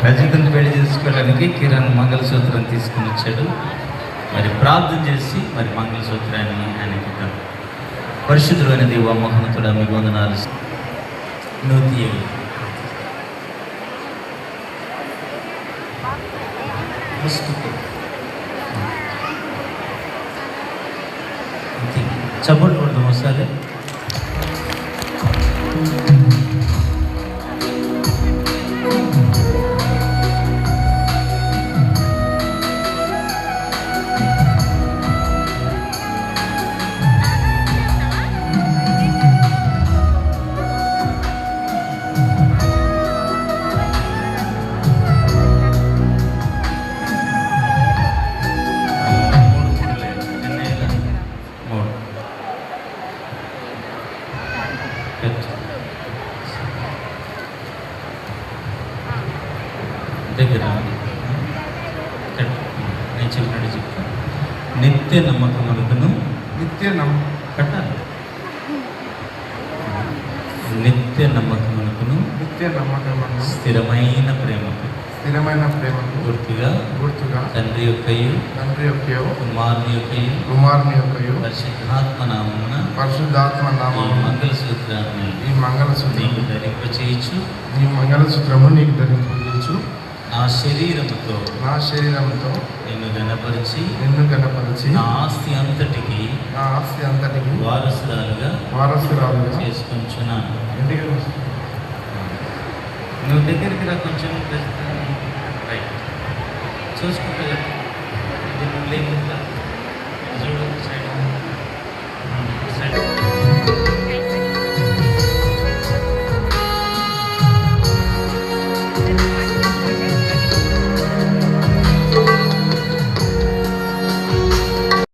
రజితను పెళ్లి చేసుకోవడానికి కిరణ్ మంగళసూత్రం తీసుకుని వచ్చాడు. మరి ప్రార్థన చేసి మరి మంగళసూత్రాన్ని ఆయనకి ఇద్దాం. పరిశుద్ధుడైన దేవ మహోన్నతుడా మీ వందనాలు. నూతి చప్పట్లు కొడదాం ఒకసారి. దగ్గర నేను చెప్పినట్టు చెప్తాను. నిత్య నమ్మకమునకును కట్టాలి. నిత్య నమ్మకమునకును స్థిరమైన ప్రేమకు గుర్తుగా తండ్రి యొక్కయు కుమారుని యొక్కయు పరిశుద్ధాత్మ నామమున ఈ మంగళసూత్రాన్ని నీకు ధరింపచేయచ్చు. నీకు ధరింపచేయచ్చు. నా శరీరముతో నిన్ను గణపరిచి నా ఆస్తి అంతటికి వారసురాలుగా చేసుకుంటున్నాను. నువ్వు దగ్గరికి రా కొంచెం. రైట్ చూసుకుంటా చూడు సైడ్